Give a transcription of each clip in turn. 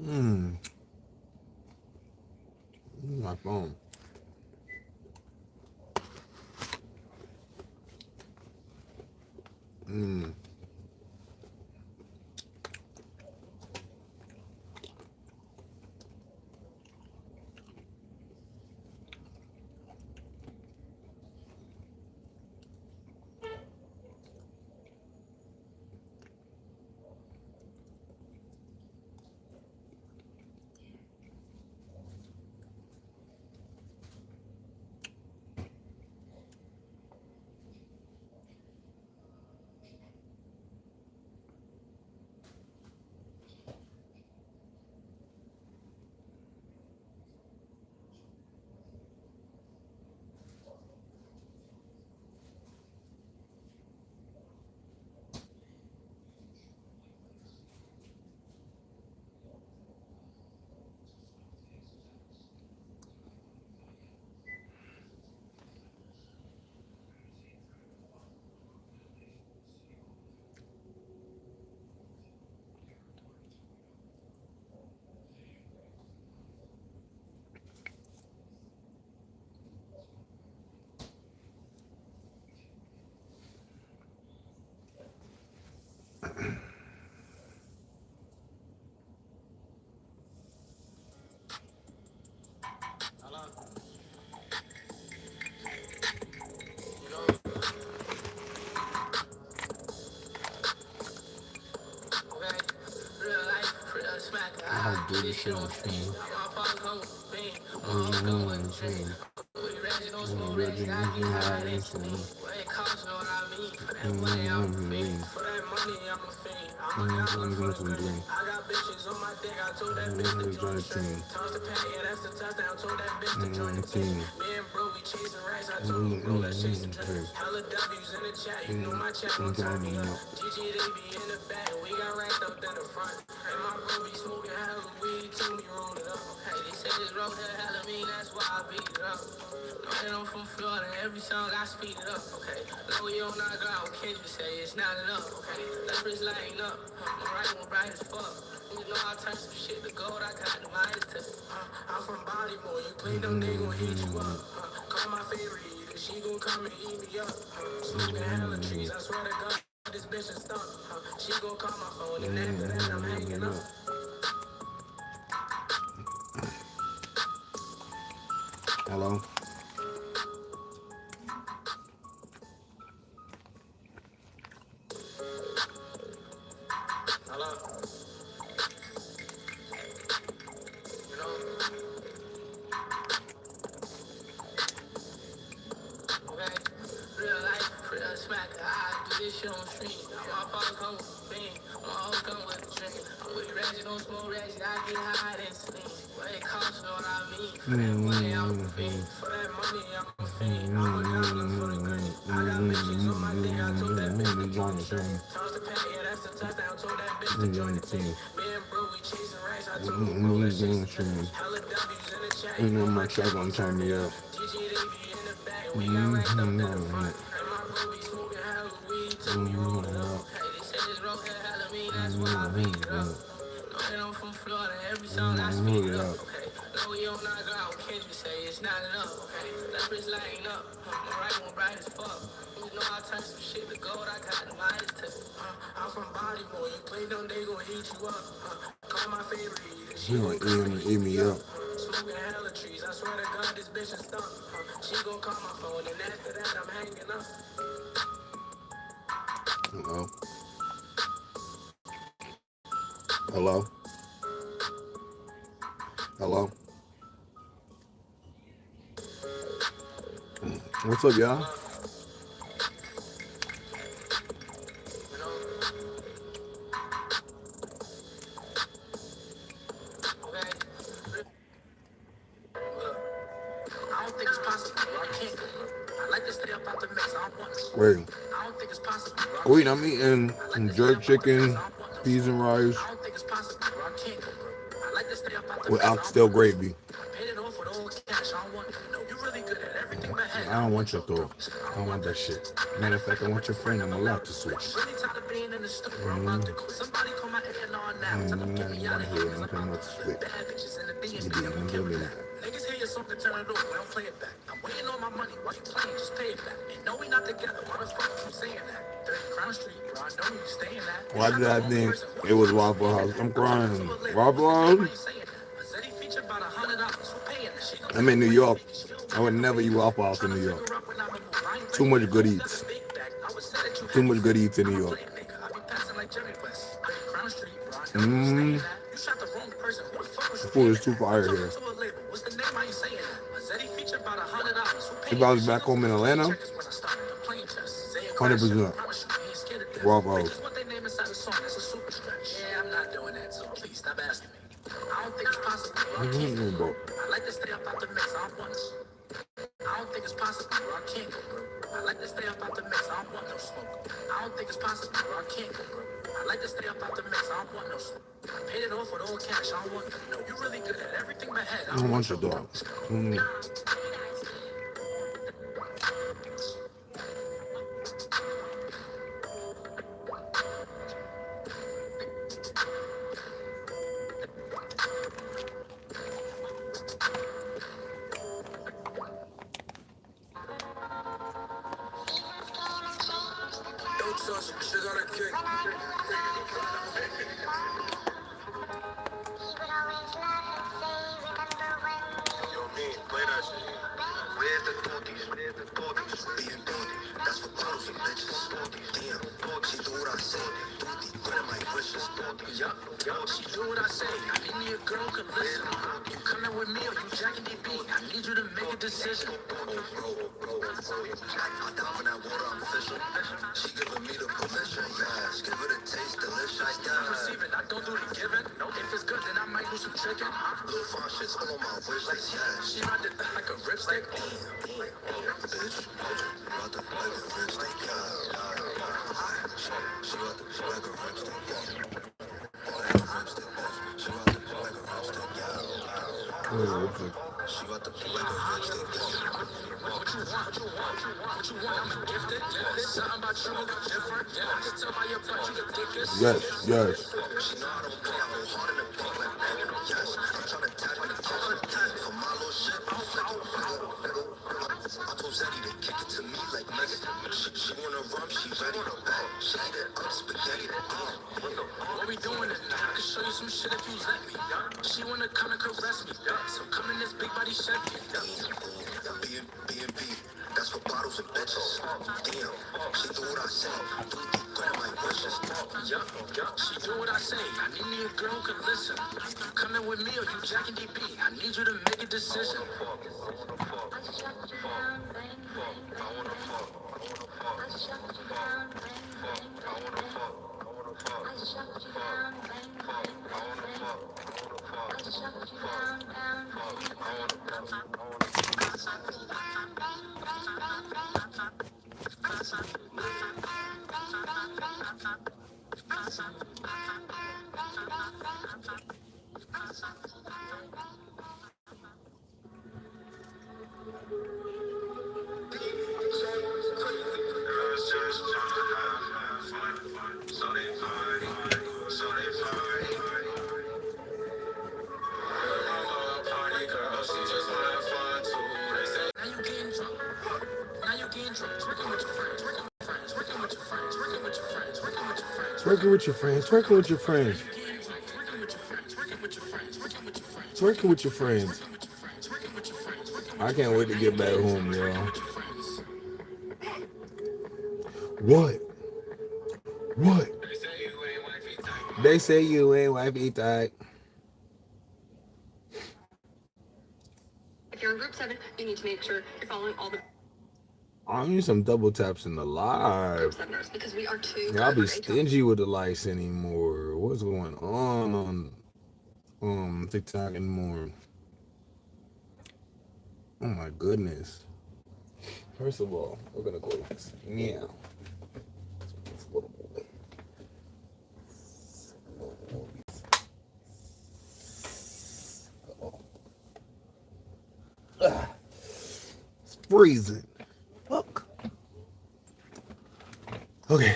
Mmm. My phone. Mmm. I don't do this shit on the stream. Reggie, high instantly. Hello? My truck gonna turn me up. He gonna eat me up. Hello? Hello? Hello? What's up, y'all? Wait. Wait, I'm eating jerk chicken, peas and rice with oxtail gravy. I don't want your thought. I don't want that shit. Matter of fact, I want your friend. I'm allowed to switch. I don't want to hear anything about to switch. You didn't do that. Niggas hear your song and turn it off. We don't play it back. I'm waiting on my money. Why you playing? Just pay it back. And no, we not together. Why the fuck you saying that? 30 Crown Street, bro. I know you staying at. Why did I think it was Waffle House? I'm crying. Waffle House? I'm in New York. I would never eat Waffle House in New York. Too much good eats. Too much good eats in New York. The food is too fire here. If I was back home in Atlanta, 100%. Waffle House. I like to stay up out the mix. I don't think it's possible, bro. I can't go, bro. I like to stay up out the mix. I don't want no smoke. I don't think it's possible, bro. I can't go, bro. I like to stay up out the mix. I don't want no smoke. I paid it off with all cash. I don't want no. You really good at everything but head. I don't want your dog. She do what I say. I need me a girl who can listen. You coming with me or you jacking DB? I need you to make a decision. I down when that water, I'm official. She giving me the permission, yes. Give it a taste, delicious, yes. Receiving, I don't do the giving. If it's good, then I might do some tricking. Little fine shit's all on my wish list, yes. She ride it like a ripstick. Bitch, about to like a ripstick, yeah. She like a ripstick, yeah. She got the like a ripstick. What you want? I'm gifted. Something about you look different. I can tell by your butt you the thickest. Yes. She know I don't play. I go hard in the paint like banging. Yes. I'm trying to tap in the kitchen. For my little shit, I'm flicking. I told Zeddy to kick it to me like Messi. She wanna run, she ready to back. She eat it up, spaghetti to eat. What we doing tonight? I can show you some shit if you let me. She wanna come and caress me. So come in this big body Chevy. B&B, that's for bottles and bitches. Damn, she do what I say. Do the grab my wishes. Yup, she do what I say. I need me a girl who can listen. You coming with me or you jacking DB? I need you to make a decision. Twerking with your friends. Twerking with your friends. Twerking with your friends. I can't wait to get back home, y'all. What? They say you ain't wifey tight. If you're in group 7, you need to make sure you're following all the... I need some double taps in the live. Because we are too... Y'all be stingy with the likes anymore. What's going on TikTok anymore? Oh my goodness. First of all, we're gonna go like this. Meow. Little boy. It's freezing. Okay.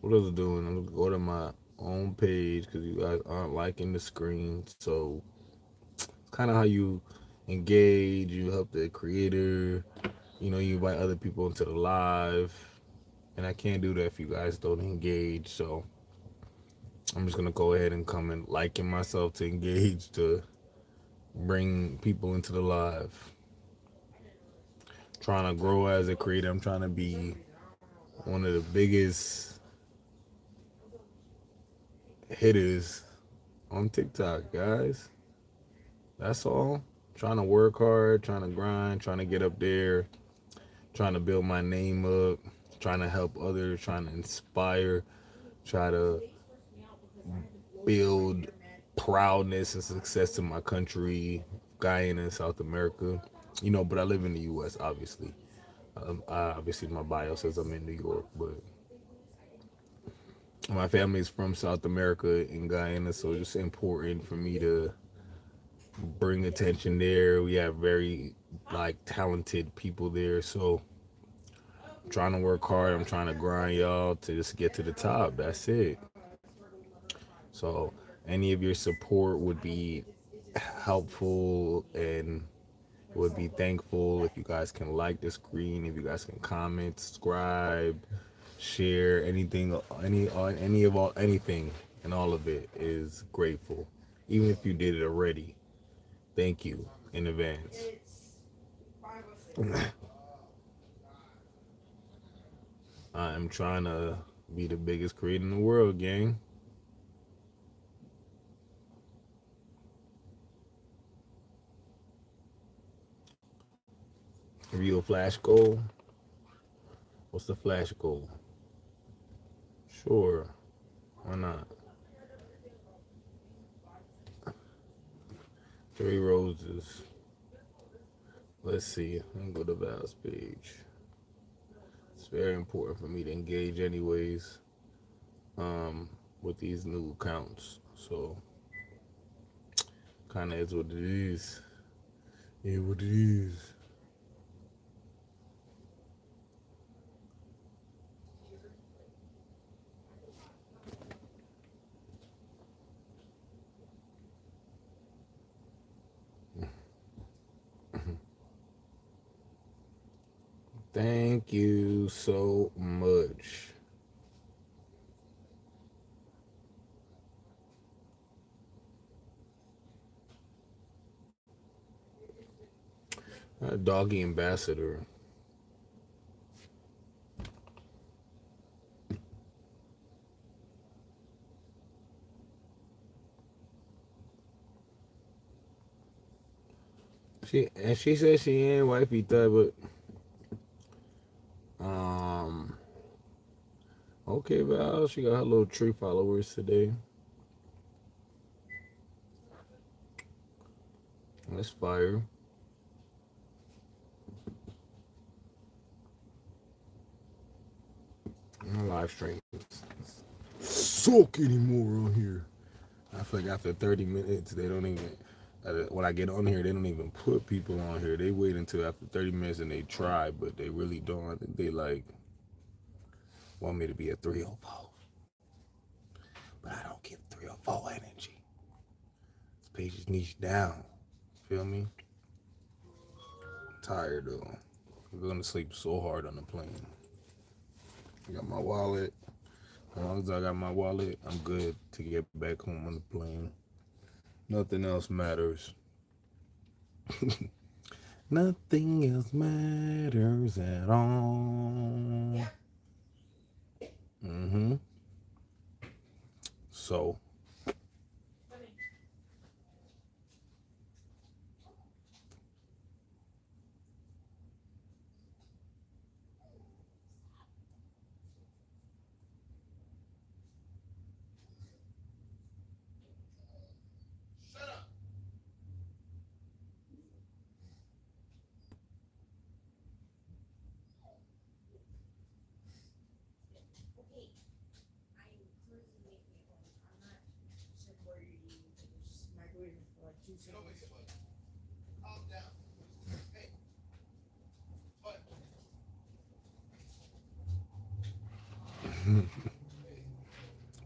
What was I doing? I'm gonna go to my own page because you guys aren't liking the screen. So it's kind of how you engage. You help the creator. You know, you invite other people into the live, and I can't do that if you guys don't engage. So I'm just gonna go ahead and come and liken myself to engage to bring people into the live. Trying to grow as a creator. I'm trying to be one of the biggest hitters on TikTok, guys. That's all. Trying to work hard, trying to grind, trying to get up there, trying to build my name up, trying to help others, trying to inspire, try to build proudness and success in my country, Guyana and South America. You know, but I live in the U.S. Obviously. Obviously, my bio says I'm in New York, but my family is from South America in Guyana, so it's just important for me to bring attention there. We have very talented people there, so I'm trying to work hard. I'm trying to grind y'all to just get to the top. That's it. So any of your support would be helpful and would be thankful if you guys can like the screen, if you guys can comment, subscribe, share anything, any of all anything, and all of it is grateful. Even if you did it already, thank you in advance. I'm trying to be the biggest creator in the world, gang. Real flash goal. What's the flash goal? Sure, why not? 3 roses. Let's see. Let me go to Val's page. It's very important for me to engage, anyways, with these new accounts. So, kind of is what it is. Yeah, what it is. Thank you so much. Doggy ambassador. She said she ain't wifey type, but um okay, Val. She got her little tree followers today. That's fire. My live stream suck anymore on here. I feel like after 30 minutes, they don't even. When I get on here, they don't even put people on here. They wait until after 30 minutes and they try, but they really don't. I think they want me to be a 304, but I don't give 304 energy. This page is niche down. Feel me? I'm tired though. I'm going to sleep so hard on the plane. I got my wallet. As long as I got my wallet, I'm good to get back home on the plane. Nothing else matters. Nothing else matters at all. Mm-hmm. So,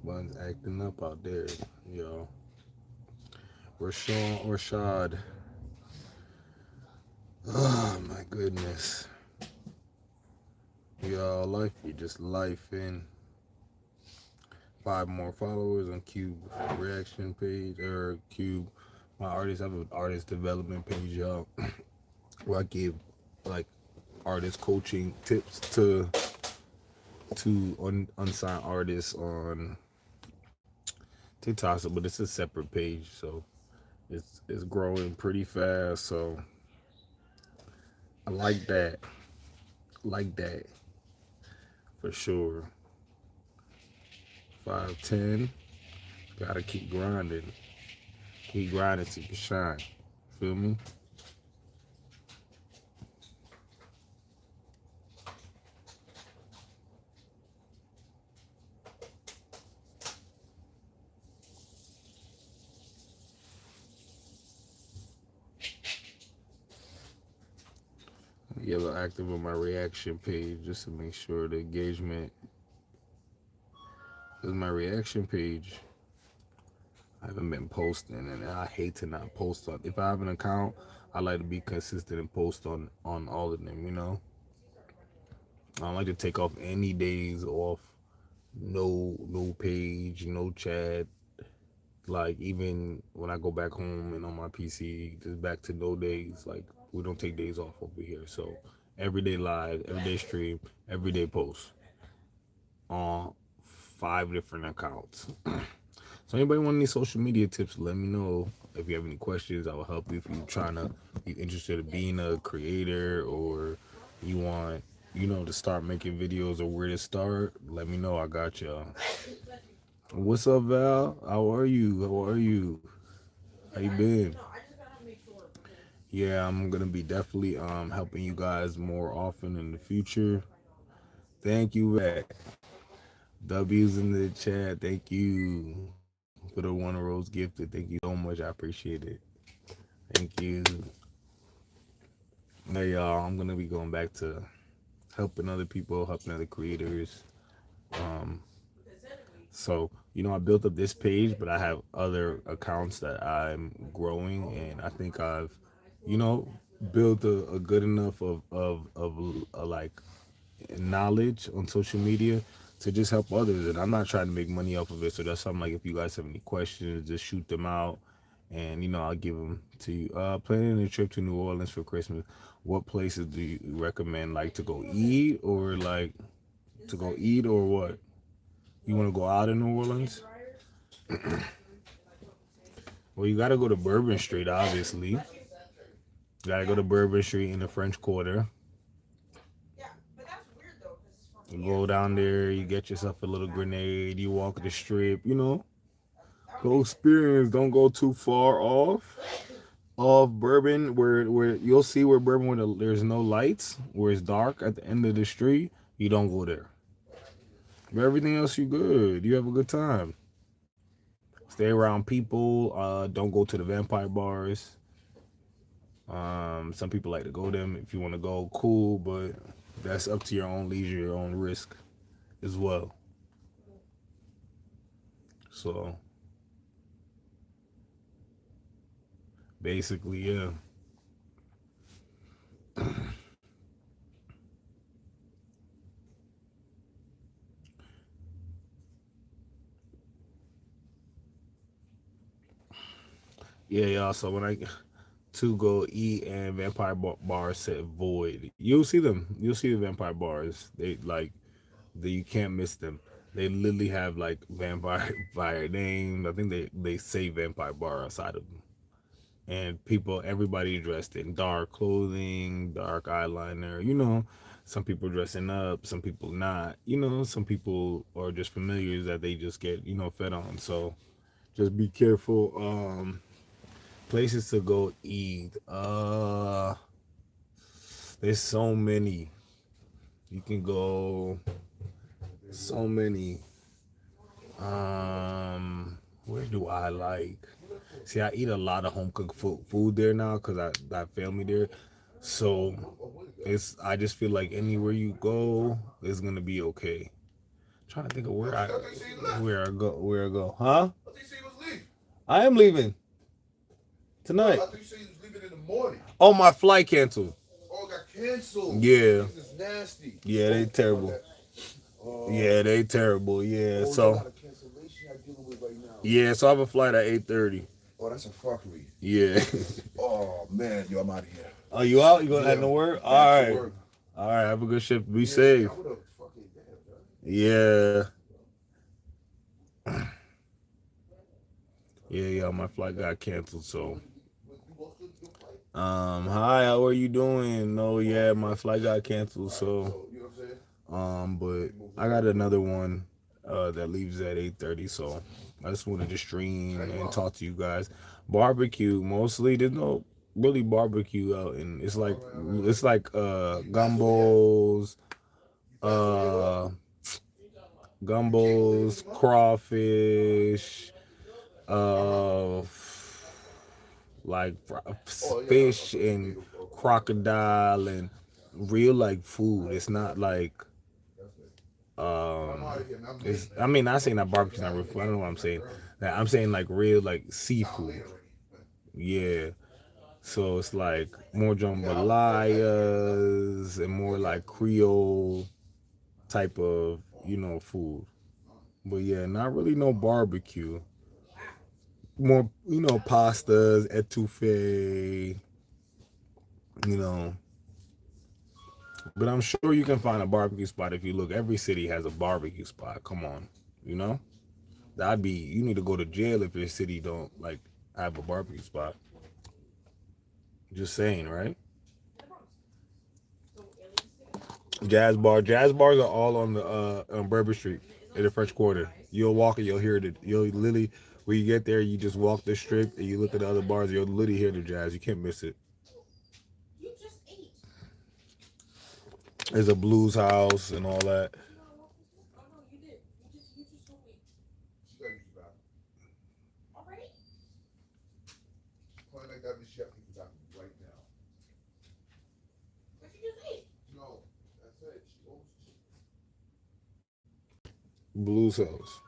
One's acting up out there, yo. Rashad. Oh my goodness. Yo, life be just life in. 5 more followers on Cube reaction page or Cube. My artist, I have an artist development page, y'all, where I give like artist coaching tips to unsigned artists on TikTok, but it's a separate page, so it's growing pretty fast. So I like that, like that for sure. 5'10", gotta keep grinding till you shine. Feel me? Get a little active on my reaction page just to make sure the engagement. Because my reaction page, I haven't been posting, and I hate to not post on. If I have an account, I like to be consistent and post on all of them. I don't like to take off any days off. No page, no chat. Like even when I go back home and on my PC, just back to no days. Like we don't take days off over here. So everyday live, everyday stream, everyday post on 5 different accounts. So anybody want any social media tips, let me know. If you have any questions, I will help you. If you're trying to be interested in being a creator or you want, to start making videos or where to start, let me know. I got y'all. What's up, Val? How are you? How you been? Yeah, I'm gonna be definitely helping you guys more often in the future. Thank you, Vat. W's in the chat. Thank you for the one rose gifted. Thank you so much. I appreciate it. Thank you. Hey y'all, I'm gonna be going back to helping other people, helping other creators. Um, so I built up this page, but I have other accounts that I'm growing, and I think I've, you know, built a good enough of like knowledge on social media to just help others. And I'm not trying to make money off of it. So that's something like if you guys have any questions, just shoot them out, and I'll give them to you. Planning a trip to New Orleans for Christmas. What places do you recommend, like to go eat, or like to go eat, or what? You want to go out in New Orleans? Well, you got to go to Bourbon Street, obviously. You got to go to Bourbon Street in the French Quarter. You go down there, you get yourself a little grenade, you walk the strip. Go experience. Don't go too far off Bourbon, where you'll see where Bourbon, where there's no lights, where it's dark at the end of the street. You don't go there. But everything else, you good. You have a good time. Stay around people. Don't go to the vampire bars. Some people like to go them. If you want to go, cool, but that's up to your own leisure, your own risk as well. So basically, yeah. Yeah, y'all. So when I to go eat and vampire bars set void, you'll see them. You'll see the vampire bars. They like you can't miss them. They literally have like vampire fire names. I think they say vampire bar outside of them. And everybody dressed in dark clothing, dark eyeliner. Some people dressing up, some people not. Some people are just familiars that they just get fed on. So just be careful. Places to go eat. There's so many. You can go. So many. Where do I like? See, I eat a lot of home cooked food there now because I got family there. So I just feel like anywhere you go is gonna be okay. Trying to think of I thought they said you left. where I go. Huh? I think you said you was leaving. I am leaving tonight. I thought you said you was leaving in the morning. Oh, my flight canceled. Oh, it got canceled. Yeah. This is nasty. Yeah, they terrible. Yeah, they terrible. Yeah, Oh, so you got a cancellation I'm dealing with right now. yeah, so I have a flight at 8:30. Oh, that's a fuckery. Yeah. Oh man, yo, I'm out of here. Oh, you out? You going Yeah, to work? back All to right. work. All right. Have a good shift. Be Yeah, safe. I would've fucking damn, bro. Yeah. Yeah. My flight got canceled. So, hi. How are you doing? No, yeah, my flight got canceled. So, You know what I'm saying? but I got another one that leaves at 8:30. So, I just wanted to stream and talk to you guys. Barbecue mostly. There's no really barbecue out, and it's like gumbos, uh, crawfish, uh, like fish and crocodile and real like food. It's not like it's. I mean, not saying that barbecue's not real food. I don't know what I'm saying. That I'm saying like real like seafood. Yeah. So it's like more jambalayas and more like Creole type of, food. But yeah, not really no barbecue. More, pastas, etouffee, you know. But I'm sure you can find a barbecue spot if you look. Every city has a barbecue spot. Come on, you know? You need to go to jail if your city don't like have a barbecue spot. Just saying, right? Jazz bars are all on the on Bourbon Street in the French Quarter. You'll walk and you'll hear it. You'll literally when you get there, you just walk the strip and you look at the other bars. You'll literally hear the jazz. You can't miss it. There's a blues house and all that. Like that, this shit got me right now. No, that's it. Blues house.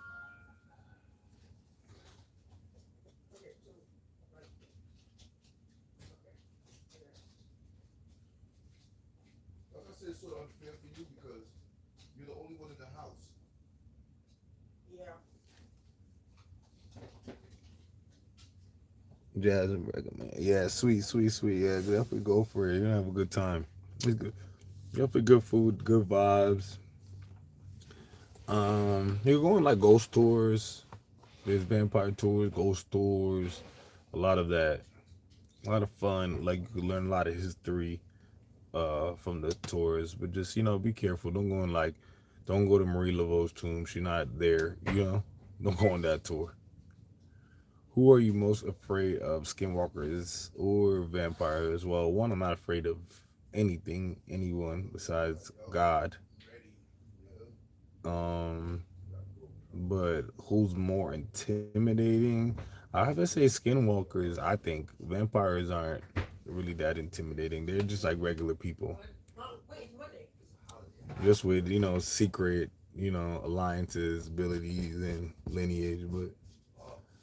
Like I said, it's sort of unfair for you because you're the only one in the house. Jazz and recommend. Yeah, sweet. Yeah, definitely go for it. You're gonna have a good time. It's good. Definitely good food, good vibes. You're going like ghost tours. There's vampire tours, ghost tours, a lot of that. A lot of fun. Like you could learn a lot of history from the tours. But just, be careful. Don't go to Marie Laveau's tomb. She's not there, Don't go on that tour. Who are you most afraid of, skinwalkers or vampires? Well, one, I'm not afraid of anyone besides God. Um, but who's more intimidating? I have to say skinwalkers. I think vampires aren't really that intimidating. They're just like regular people, just with secret alliances, abilities, and lineage, but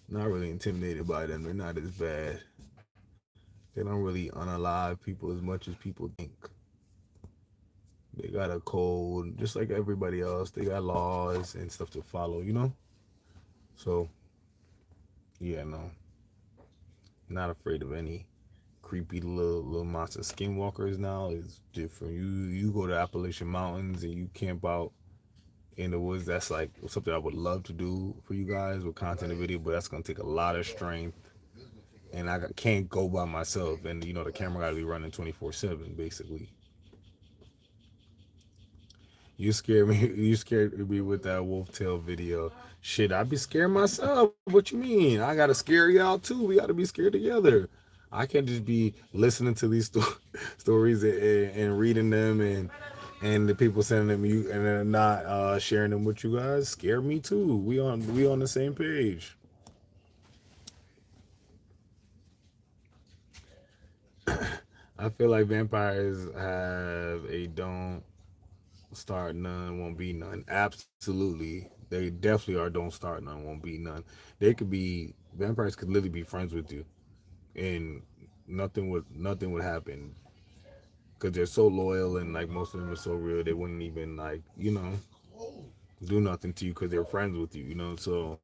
not really intimidated by them. They're not as bad. They don't really unalive people as much as people think. They got a code, just like everybody else. They got laws and stuff to follow. So, yeah, no, not afraid of any creepy little monster. Skinwalkers now is different. You go to Appalachian Mountains and you camp out in the woods. That's like something I would love to do for you guys with content and video, but that's gonna take a lot of strength, and I can't go by myself. And the camera gotta be running 24/7, basically. You scared me. You scared me with that wolf tail video. Shit, I'd be scared myself. What you mean? I gotta scare y'all too. We gotta be scared together. I can't just be listening to these stories and reading them and the people sending them you and then not sharing them with you guys. Scare me too. We on the same page. I feel like vampires have a don't start none, won't be none. Absolutely. They definitely are don't start none, won't be none. They could be vampires could literally be friends with you and nothing would happen because they're so loyal and like most of them are so real they wouldn't even like do nothing to you because they're friends with you, so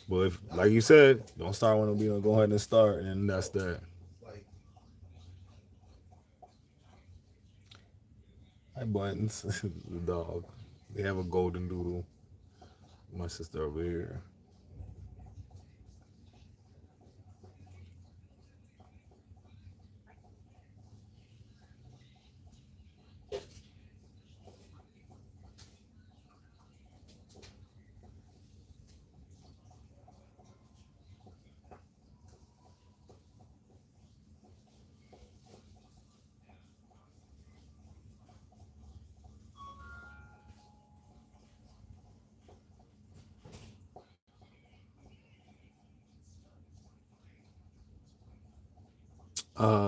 but if like you said, don't start when be go ahead and start and that's that. Hi Buttons. The dog, they have a golden doodle, my sister over here.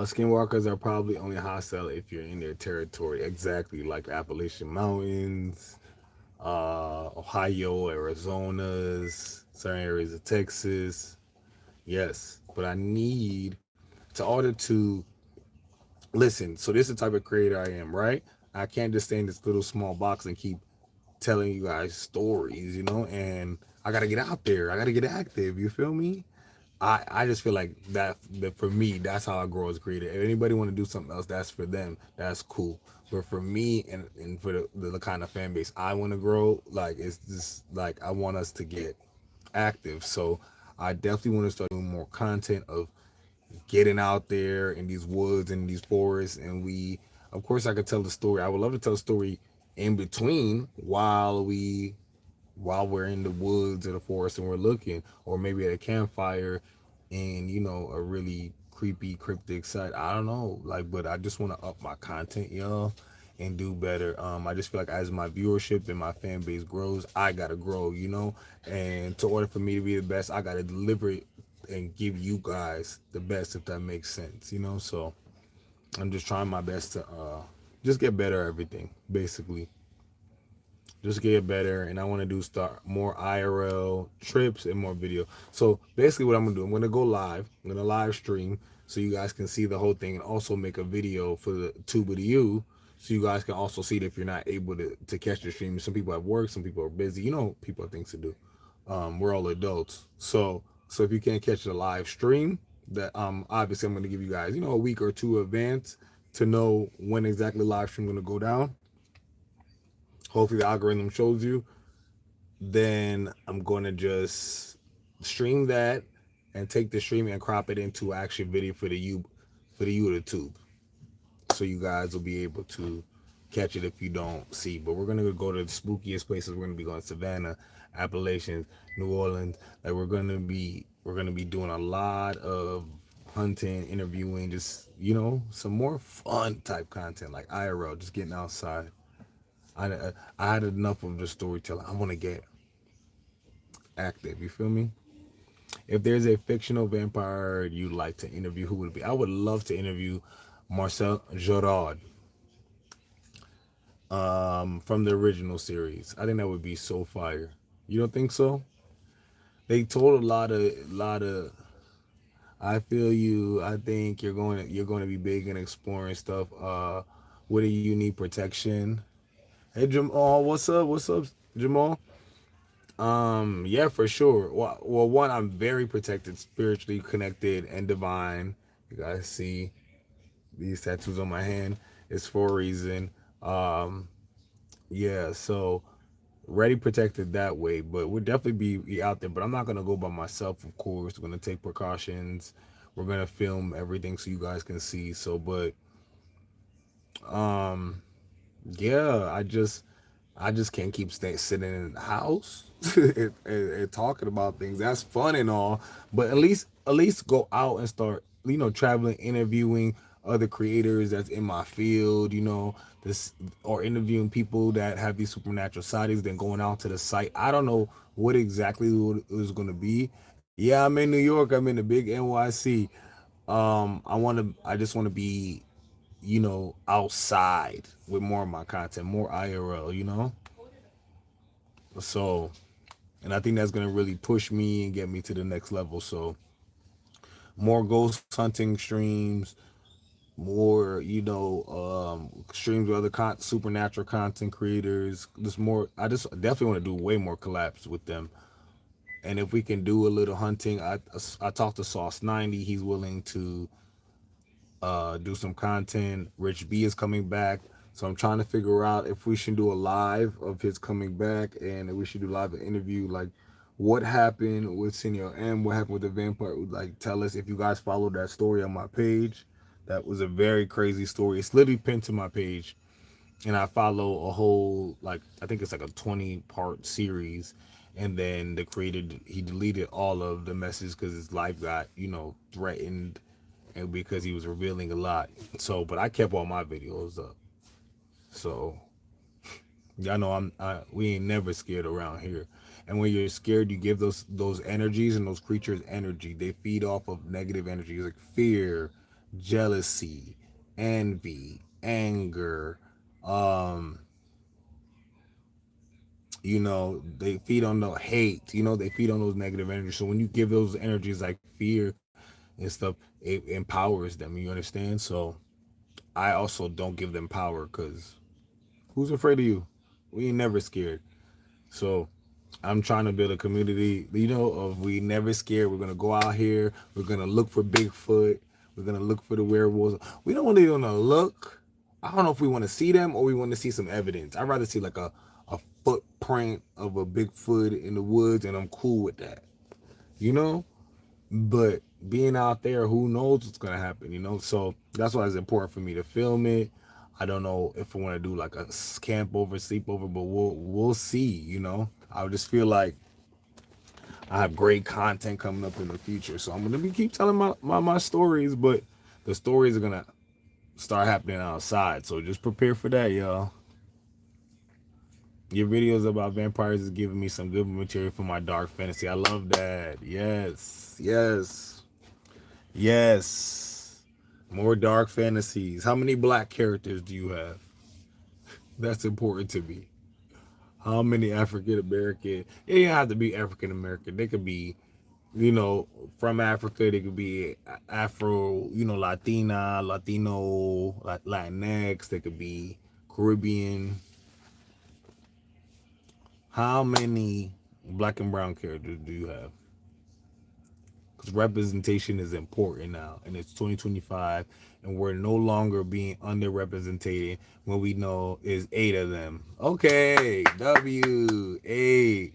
Skinwalkers are probably only hostile if you're in their territory, exactly like Appalachian Mountains, Ohio, Arizona's, certain areas of Texas. Yes, but I need to order to listen. So this is the type of creator I am, right? I can't just stay in this little small box and keep telling you guys stories, and I gotta get out there. I gotta get active. You feel me? I just feel like that for me, that's how I grow as a creator. If anybody want to do something else, that's for them. That's cool. But for me and for the kind of fan base I want to grow, like it's just like I want us to get active. So I definitely want to start doing more content of getting out there in these woods and these forests, and we, of course, I could tell the story. I would love to tell a story in between while we're in the woods or the forest and we're looking, or maybe at a campfire and a really creepy cryptic site. I don't know, like, but I just want to up my content, y'all, and do better. I just feel like as my viewership and my fan base grows, I gotta grow, and to order for me to be the best, I gotta deliver it and give you guys the best, if that makes sense, so I'm just trying my best to just get better at everything, basically just get better. And I want to do start more IRL trips and more video. So basically what I'm gonna do, I'm gonna go live, I'm gonna live stream so you guys can see the whole thing, and also make a video for the tuba to you so you guys can also see it if you're not able to catch the stream. Some people have work, some people are busy, people have things to do. We're all adults, so if you can't catch the live stream, that obviously I'm going to give you guys a week or two advance to know when exactly live stream going to go down. Hopefully the algorithm shows you. Then I'm gonna just stream that and take the stream and crop it into actual video for the YouTube. So you guys will be able to catch it if you don't see. But we're gonna go to the spookiest places. We're gonna be going to Savannah, Appalachians, New Orleans. Like we're gonna be doing a lot of hunting, interviewing, just some more fun type content like IRL, just getting outside. I had enough of the storytelling. I want to get active. You feel me? If there's a fictional vampire you'd like to interview, who would it be? I would love to interview Marcel Gerard from the original series. I think that would be so fire. You don't think so? They told a lot of. I feel you. I think you're going to be big in exploring stuff. What do you need protection? Hey Jamal, what's up? What's up, Jamal? Yeah, for sure. Well, one, I'm very protected, spiritually connected, and divine. You guys see these tattoos on my hand. It's for a reason. Um, yeah, so ready, protected that way. But we'll definitely be out there. But I'm not gonna go by myself, of course. We're gonna take precautions. We're gonna film everything so you guys can see. So, but yeah, I just can't keep sitting in the house and talking about things. That's fun and all, but at least go out and start, traveling, interviewing other creators that's in my field, this, or interviewing people that have these supernatural sightings. Then going out to the site. I don't know what exactly it was going to be. Yeah, I'm in New York. I'm in the big NYC. I just want to be outside with more of my content, more IRL. So, and I think that's gonna really push me and get me to the next level. So, more ghost hunting streams, more streams with other supernatural content creators. Just more. I just definitely want to do way more collabs with them. And if we can do a little hunting, I talked to Sauce 90. He's willing to do some content. Rich B is coming back. So I'm trying to figure out if we should do a live of his coming back, and if we should do live an interview, like what happened with Senior M, what happened with the vampire. Like, tell us if you guys followed that story on my page. That was a very crazy story. It's literally pinned to my page, and I follow a whole, like, I think it's like a 20-part series. And then the creator, he deleted all of the messages because his life got threatened, and because he was revealing a lot. So, but I kept all my videos up. So y'all know we ain't never scared around here. And when you're scared, you give those energies and those creatures energy. They feed off of negative energies like fear, jealousy, envy, anger. Um, they feed on the hate. They feed on those negative energies. So when you give those energies like fear and stuff, it empowers them. You understand? So I also don't give them power, because who's afraid of you? We ain't never scared. So I'm trying to build a community, of we never scared. We're gonna go out here. We're gonna look for Bigfoot. We're gonna look for the werewolves. We don't want to look. I don't know if we want to see them or we want to see some evidence. I'd rather see like a footprint of a Bigfoot in the woods, and I'm cool with that. You know? But being out there, who knows what's gonna happen? So that's why it's important for me to film it. I don't know if I want to do like a camp over, sleepover, but we'll see. I just feel like I have great content coming up in the future, so I'm gonna keep telling my stories, but the stories are gonna start happening outside. So just prepare for that, y'all. Your videos about vampires is giving me some good material for my dark fantasy. I love that. Yes, yes. Yes. More dark fantasies. How many black characters do you have? That's important to me. How many African American? It didn't have to be African American. They could be, from Africa. They could be Afro, Latina, Latino, Latinx. They could be Caribbean. How many black and brown characters do you have? Because representation is important now, and it's 2025, and we're no longer being underrepresented when we know is 8 of them. Okay, W, 8.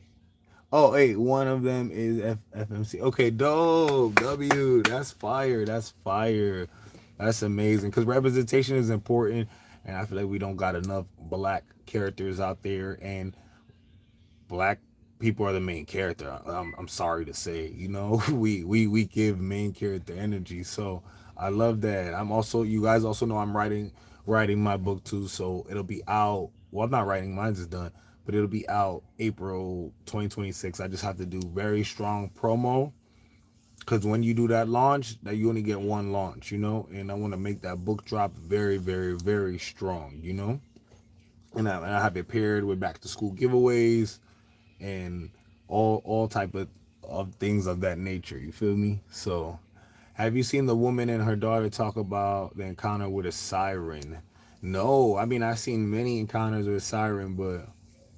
Oh, 8. One of them is FMC. Okay, dope. W, that's fire. That's fire. That's amazing. Because representation is important, and I feel like we don't got enough black characters out there, and black people are the main character. I'm sorry to say, we give main character energy. So I love that. You guys also know I'm writing my book too. So it'll be out. Well, I'm not writing, mine's is done, but it'll be out April 2026. I just have to do very strong promo, because when you do that launch, that you only get one launch, and I want to make that book drop very, very, very strong, and I have it paired with back to school giveaways and all type of things of that nature. You feel me? So, have you seen the woman and her daughter talk about the encounter with a siren? No, I mean I've seen many encounters with a siren, but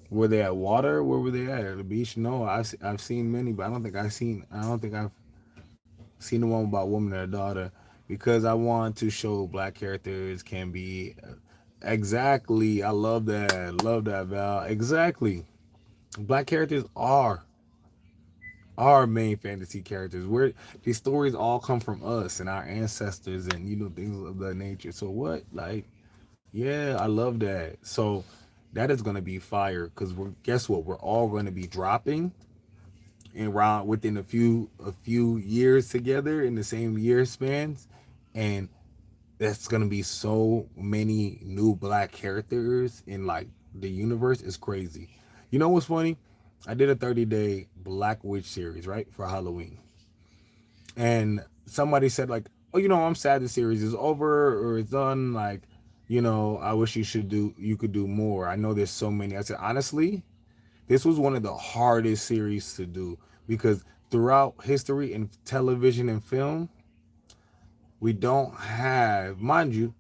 were they at water? Where were they at the beach? No, I've seen many, but I don't think I've seen the one about woman and her daughter, because I want to show black characters can be exactly. I love that, Val. Exactly. Black characters are our main fantasy characters. Where these stories all come from us and our ancestors, and things of that nature. So what, like, yeah, I love that. So that is gonna be fire, because guess what? We're all gonna be dropping in around within a few years together in the same year spans, and that's gonna be so many new black characters in like the universe. Is crazy. You know what's funny? I did a 30-day Black Witch series, right, for Halloween. And somebody said, like, oh, I'm sad the series is over or it's done. Like, I wish you could do more. I know there's so many. I said, honestly, this was one of the hardest series to do because throughout history in television and film, we don't have, mind you,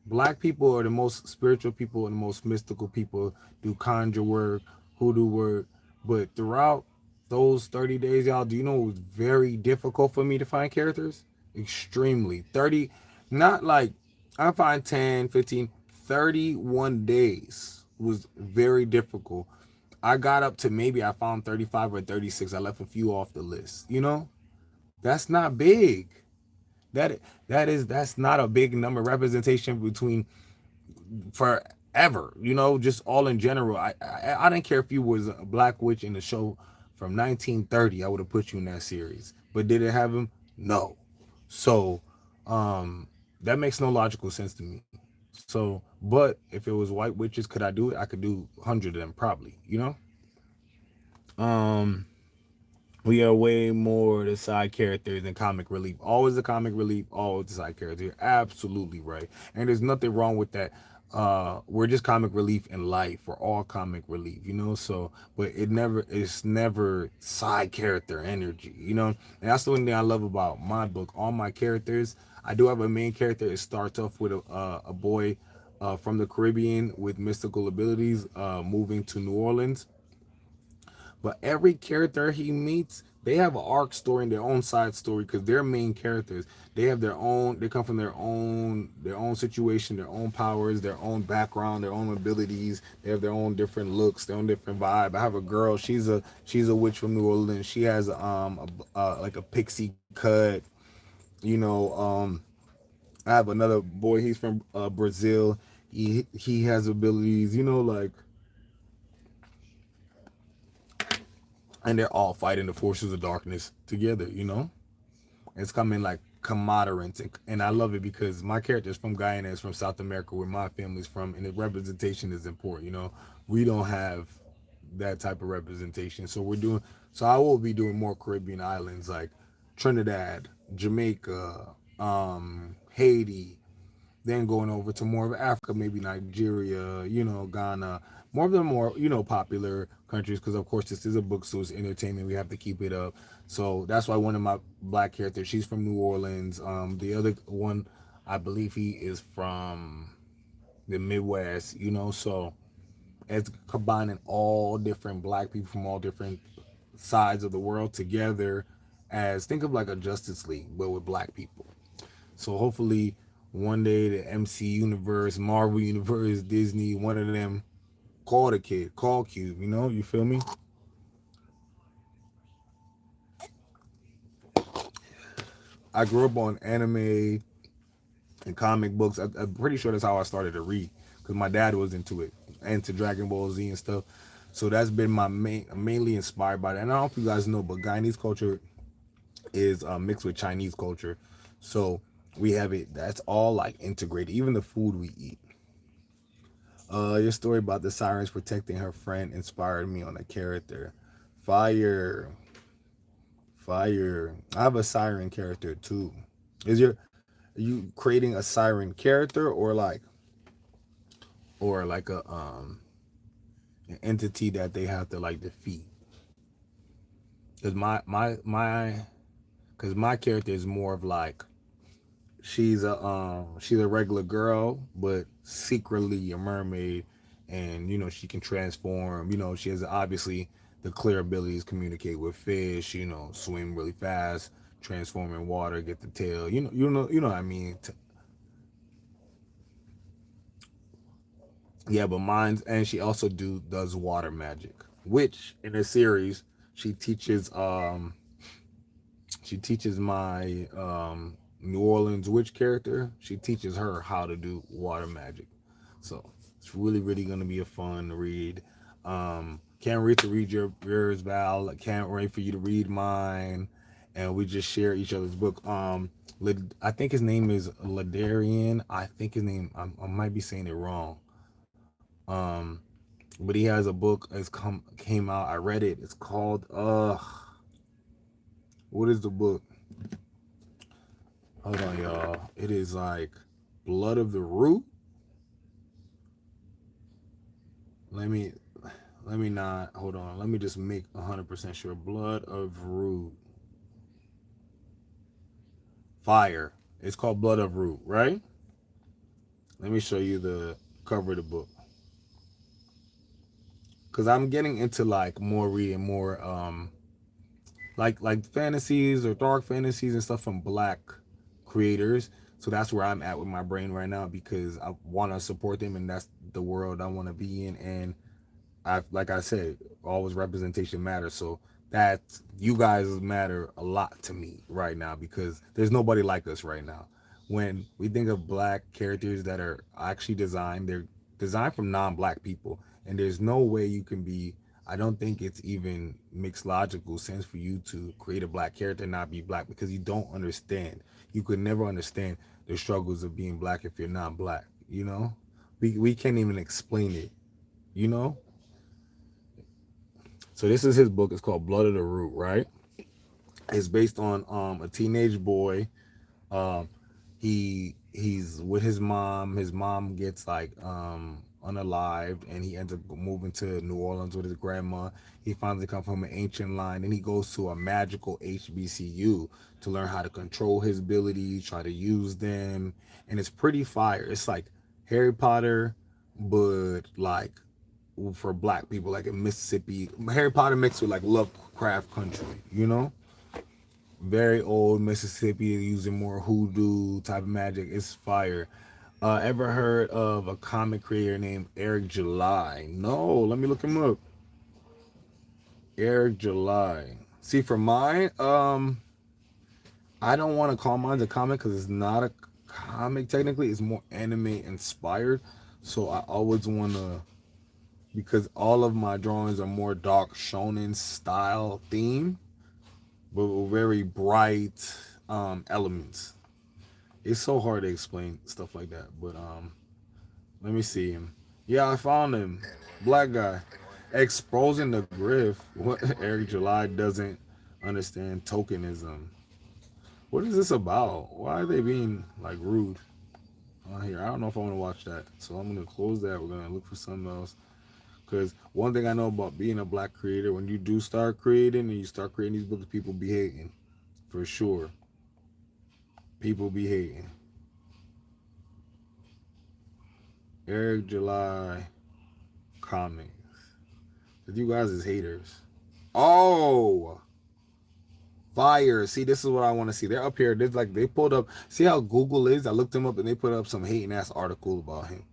black people are the most spiritual people and the most mystical people, do conjure work, hoodoo work. But throughout those 30 days, y'all, do you know it was very difficult for me to find characters? Extremely. 30, not like I find 10, 15, 31 days was very difficult. I got up to maybe I found 35 or 36. I left a few off the list. That's not big. That that's not a big number representation between forever, just all in general. I didn't care if you was a black witch in the show from 1930. I would have put you in that series. But did it have him? No. So that makes no logical sense to me. So, but if it was white witches, could I do it? I could do 100 of them probably. Um we are way more the side characters than comic relief. Always the comic relief, always the side character. You're absolutely right. And there's nothing wrong with that. We're just comic relief in life. We're all comic relief. So but it's never side character energy. And that's the one thing I love about my book. All my characters, I do have a main character. It starts off with a boy from the Caribbean with mystical abilities, moving to New Orleans, but every character he meets, they have an arc story and their own side story because they're main characters. They have their own. They come from their own situation, their own powers, their own background, their own abilities. They have their own different looks, their own different vibe. I have a girl. She's a witch from New Orleans. She has like a pixie cut. You know. I have another boy. He's from Brazil. He has abilities. Like, and they're all fighting the forces of darkness together. It's coming like camaraderie, and I love it because my character is from Guyana, is from South America, where my family's from, and the representation is important. We don't have that type of representation, so I will be doing more Caribbean islands like Trinidad, Jamaica, Haiti, then going over to more of Africa, maybe Nigeria, Ghana, more of the more, popular countries, because of course this is a book, so it's entertainment. We have to keep it up. So that's why one of my black characters, she's from New Orleans. The other one, I believe he is from the Midwest. So it's combining all different black people from all different sides of the world together as, think of like a Justice League, but with black people. So hopefully one day the MC Universe, Marvel Universe, Disney, one of them call the kid, call Cube, you feel me? I grew up on anime and comic books. I'm pretty sure that's how I started to read because my dad was into it, into Dragon Ball Z and stuff. So that's been my mainly inspired by that. And I don't know if you guys know, but Guyanese culture is mixed with Chinese culture. So we have it. That's all like integrated. Even the food we eat. Your story about the sirens protecting her friend inspired me on a character. Fire, fire. I have a siren character too. Are you creating a siren character or like an entity that they have to like defeat? Because my character is more of like, she's a regular girl, but secretly a mermaid, and she can transform. She has obviously the clear abilities, communicate with fish. Swim really fast, transform in water, get the tail. What I mean. Yeah, but mine's, and she also does water magic, which in the series she teaches my New Orleans witch character. She teaches her how to do water magic. So it's really, really gonna be a fun read. Can't wait to read yours, Val. I can't wait for you to read mine, and we just share each other's book. I think his name is Ladarian. I think his name. I might be saying it wrong. Um, but he has a book. Came out. I read it. It's called what is the book? Hold on, y'all. It is like Blood of the Root. Let me let me not hold on. Let me just make 100% sure. Blood of Root. Fire. It's called Blood of Root, right? Let me show you the cover of the book. Cause I'm getting into like more reading more like fantasies or dark fantasies and stuff from black creators. So that's where I'm at with my brain right now because I want to support them and that's the world I want to be in. And I like I said, always representation matters. So that you guys matter a lot to me right now because there's nobody like us right now. When we think of black characters that are actually designed, they're designed from non-black people, and there's no way you can be. I don't think it's even makes logical sense for you to create a black character and not be black because you don't understand. You could never understand the struggles of being black if you're not black. You know, we can't even explain it. You know, so this is his book. It's called Blood of the Root, right? It's based on a teenage boy. Um, he's with his mom. His mom gets like unalived, and he ends up moving to New Orleans with his grandma. He finally comes from an ancient line, and he goes to a magical HBCU to learn how to control his abilities, try to use them, and it's pretty fire. It's like Harry Potter, but like for black people, like in Mississippi. Harry Potter mixed with like Lovecraft country, you know? Very old Mississippi using more hoodoo type of magic. It's fire. Ever heard of a comic creator named Eric July? No, let me look him up. Eric July. See, for mine, I don't want to call mine a comic because it's not a comic technically. It's more anime inspired. So I always want to because all of my drawings are more dark shonen style theme, but with very bright elements. It's so hard to explain stuff like that. But let me see him. Yeah, I found him. Black guy. Exposing the grift. What Eric July doesn't understand tokenism. What is this about? Why are they being like rude on here? I don't know if I want to watch that. So I'm gonna close that. We're gonna look for something else. Because one thing I know about being a black creator, when you do start creating and you start creating these books, people be hating. For sure. People be hating. Eric July comics. You guys is haters. Oh, fire. See, this is what I want to see. They're up here. There's like they pulled up. See how Google is? I looked him up and they put up some hating ass article about him.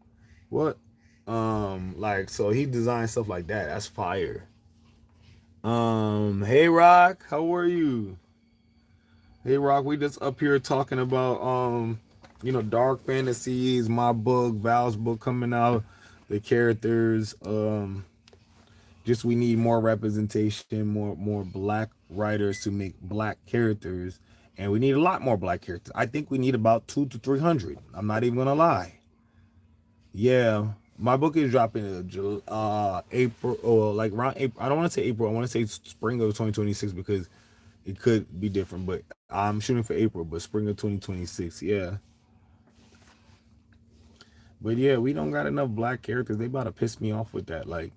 What? Like so he designed stuff like that. That's fire. Hey Rock, how are you? Hey Rock, we just up here talking about dark fantasies, my book, Val's book coming out, the characters, just we need more representation, more black writers to make black characters, and we need a lot more black characters. I think we need about 200 to 300. I'm not even gonna lie. Yeah, my book is dropping in April or like around April. I don't want to say April. I want to say spring of 2026 because it could be different. But I'm shooting for April, but spring of 2026. Yeah, but yeah, we don't got enough black characters. They about to piss me off with that. Like,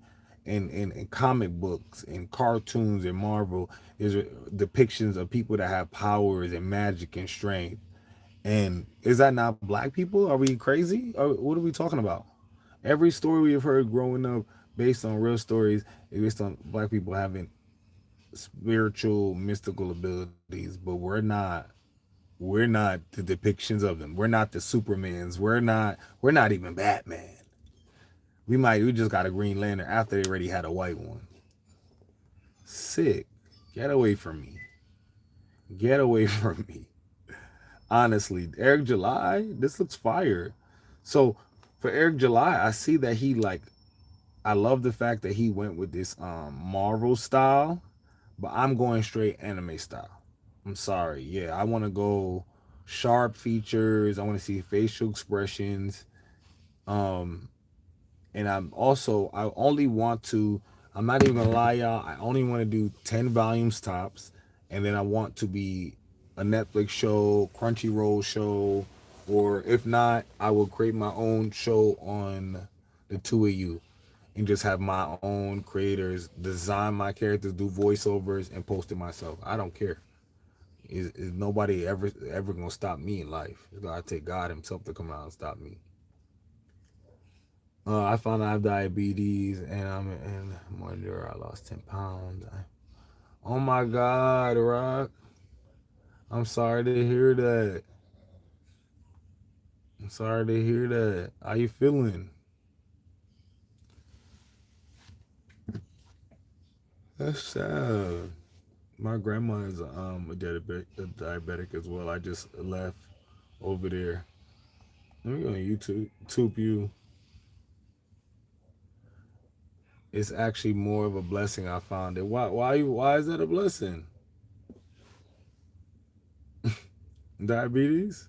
in comic books and cartoons and Marvel, there's depictions of people that have powers and magic and strength. And is that not black people? Are we crazy? What are we talking about? Every story we have heard growing up, based on real stories, is based on black people having spiritual, mystical abilities. But we're not the depictions of them. We're not the Supermans. We're not even Batman. We just got a Green Lantern after they already had a white one. Sick. Get away from me. Get away from me. Honestly, Eric July, this looks fire. So for Eric July, I see that I love the fact that he went with this Marvel style, but I'm going straight anime style. I'm sorry. Yeah, I want to go sharp features. I want to see facial expressions. Um, and I only want to. I'm not even gonna lie, y'all. I only want to do 10 volumes tops, and then I want to be a Netflix show, Crunchyroll show, or if not, I will create my own show on the two of you and just have my own creators design my characters, do voiceovers, and post it myself. I don't care. Is nobody ever gonna stop me in life? It's gotta take God Himself to come out and stop me. I found out I have diabetes, and I'm wonder I lost 10 pounds. Oh my God, Rock! I'm sorry to hear that. I'm sorry to hear that. How you feeling? That's sad. My grandma is a diabetic as well. I just left over there. Let me go on YouTube you. It's actually more of a blessing. I found it. Why is that a blessing? Diabetes?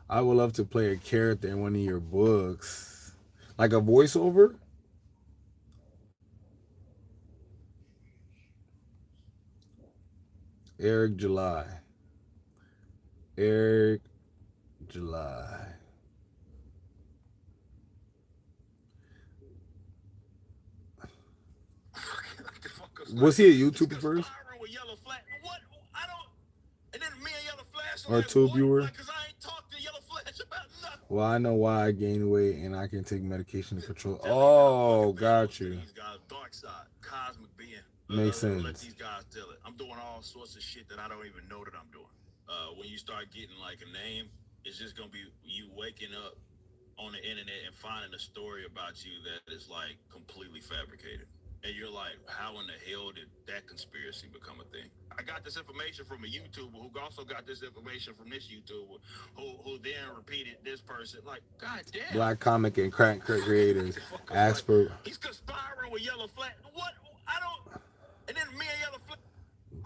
I would love to play a character in one of your books, like a voiceover. Eric July. Eric July. Was he a YouTuber first? Or tubular? Well, I know why I gained weight, and I can take medication to control. Oh, got you. Makes sense. Let these guys tell it. I'm doing all sorts of shit that I don't even know that I'm doing. When you start getting like a name, it's just gonna be you waking up on the internet and finding a story about you that is like completely fabricated. And you're like, how in the hell did that conspiracy become a thing? I got this information from a YouTuber who also got this information from this YouTuber who then repeated this person. Like, god damn. Black comic and crack creators ask for. He's conspiring with Yellow Flag. What? I don't. And then me and Yellow Flag.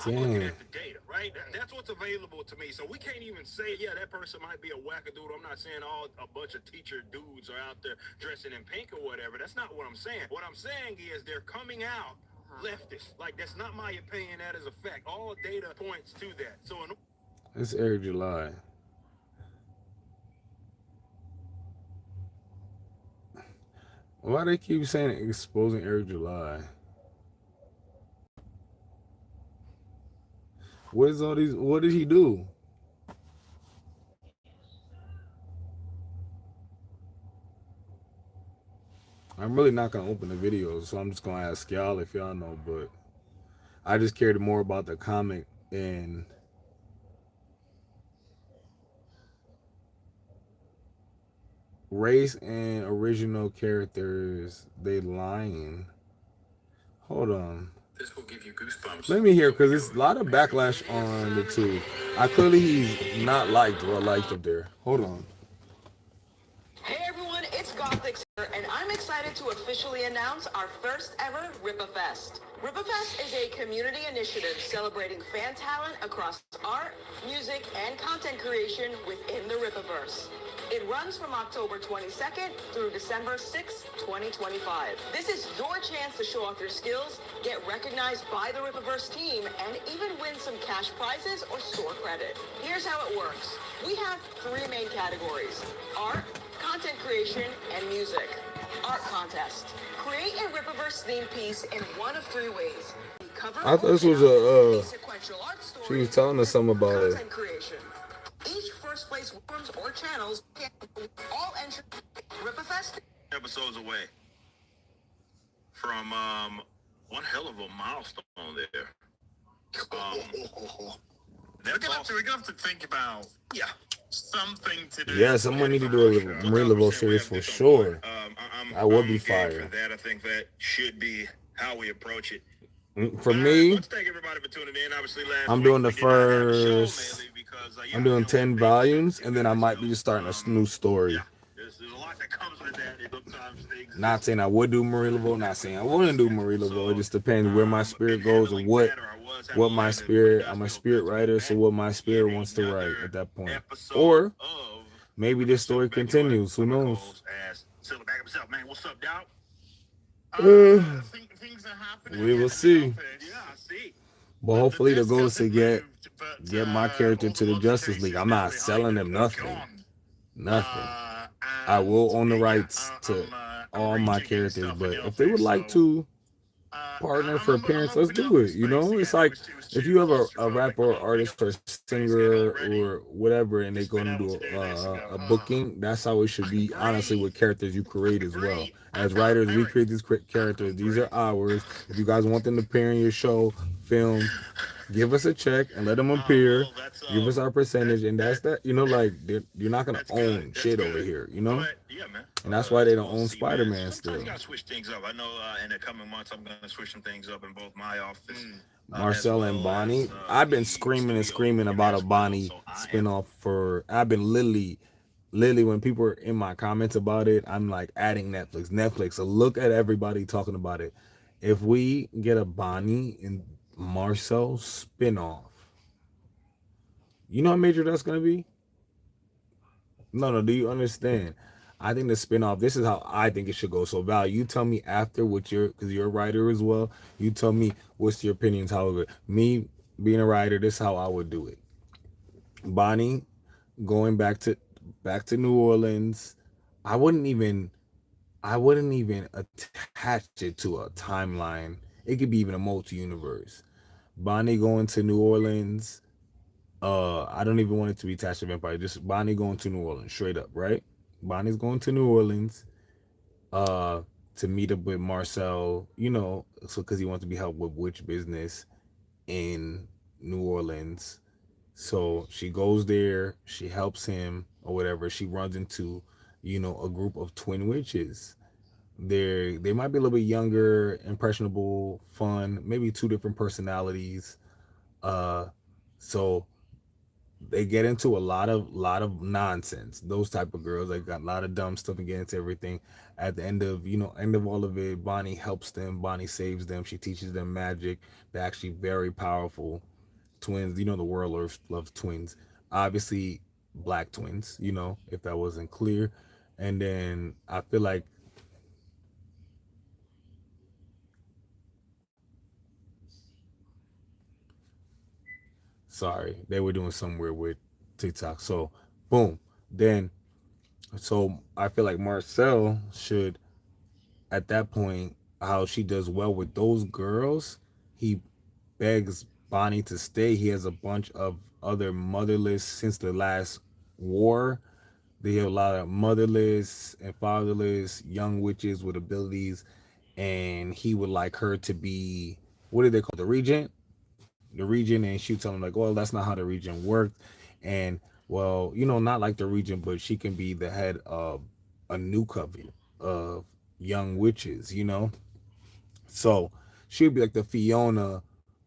Damn. I'm looking at the data, right? That's what's available to me. So we can't even say, yeah, that person might be a wackadoodle. I'm not saying a bunch of teacher dudes are out there dressing in pink or whatever. That's not what I'm saying. What I'm saying is they're coming out leftist. Like, that's not my opinion. That is a fact. All data points to that. So It's Eric July. Why they keep saying exposing Eric July? What is all these? What did he do? I'm really not gonna open the videos, so I'm just gonna ask y'all if y'all know. But I just cared more about the comic and race and original characters. They lying. Hold on. this will give you goosebumps. Let me hear, because there's a lot of backlash on the two. Clearly he's not liked or liked up there. Hold on. Hey everyone, it's Gothic here, and I'm excited to officially announce our first ever Rip-A-Fest. Rip-A-Fest is a community initiative celebrating fan talent across art, music, and content creation within the Rip-A-verse. It runs from October 22nd through December 6th, 2025. This is your chance to show off your skills, get recognized by the Rip-A-verse team, and even win some cash prizes or store credit. Here's how it works. We have three main categories: art, content creation, and music. Art contest. Create a Rip-A-verse theme piece in one of three ways. Cover I thought this was a, she was telling us something about it. Content creation. Each first place rooms or channels can all enter Rip-A-Fest. Episodes away from one hell of a milestone there. We're gonna have to think about something to do. Yeah, someone need to do a Marie Laveau series for sure. That would be fire. For that, I think that should be how we approach it. For me, let's thank everybody for tuning in. Obviously, I'm doing the first. I'm doing 10 volumes, and then I might be just starting a new story. There's a lot that comes with that. Sometimes things. Not saying I would do Marie Laveau, not saying I wouldn't do Marie Laveau. It just depends where my spirit goes and what my spirit. I'm a spirit writer, so what my spirit wants to write at that point. Or maybe this story continues. Who knows? What's up, dog? Things are happening. We will see. Yeah, I see. But But the hopefully the desk goal is to hasn't moved, but get my character all the to the Justice League. I'm notifications now not behind selling me them are nothing. gone. Nothing. I And will own the yeah, rights to I'm all my rejigging characters, stuff in but the if they would office, like so to partner for I'm appearance, let's opening do up the it. You space know, it's again. like It was if too you have a claustrophobic rapper, or opening up artist, or the space again singer, already. or whatever, and they Just go been and able do to do this and go, a booking, that's how it should be, honestly, with characters you create as well. agree. As writers, we Eric, create these I characters. These agree. are ours. If you guys want them to appear in your show, film, give us a check and let them appear. Well, that's Give us our percentage, and that's that. You know, like you're not gonna that's good. own That's shit over good. here. You know, But yeah, man. and that's why they don't We'll own see, man. Spider-Man Sometimes you still. gotta switch things up. I know in the coming months I'm gonna switch some things up in both my office. As Marcel and well Bonnie. as I've been the screaming and studio screaming about a as well. Bonnie So I am spinoff for. I've been literally when people are in my comments about it, I'm like adding Netflix. Netflix. So look at everybody talking about it. If we get a Bonnie and Marcel spinoff, you know how major that's gonna be? No. Do you understand? I think the spinoff. This is how I think it should go. So Val, you tell me after what because you're a writer as well. You tell me what's your opinions. However, me being a writer, this is how I would do it. Bonnie going back to New Orleans. I wouldn't even attach it to a timeline. It could be even a multi-universe. Bonnie going to New Orleans. I don't even want it to be attached to Vampire. Just Bonnie going to New Orleans, straight up, right? Bonnie's going to New Orleans, uh, to meet up with Marcel. So because he wants to be helped with witch business in New Orleans. So she goes there, she helps him or whatever. She runs into, a group of twin witches. They might be a little bit younger, impressionable, fun, maybe two different personalities. Uh, so they get into a lot of nonsense. Those type of girls, they got a lot of dumb stuff and get into everything. At the end of all of it, Bonnie helps them. Bonnie saves them. She teaches them magic. They're actually very powerful twins. The world loves twins. Obviously, black twins. If that wasn't clear. And then I feel like sorry, they were doing somewhere with TikTok. So boom. Then so I feel like Marcel should at that point, how she does well with those girls, he begs Bonnie to stay. He has a bunch of other motherless since the last war. They have a lot of motherless and fatherless young witches with abilities, and he would like her to be, what do they call, the regent? The regent, and she would tell him like, well, that's not how the regent worked, and well, not like the regent, but she can be the head of a new coven of young witches. So she would be like the Fiona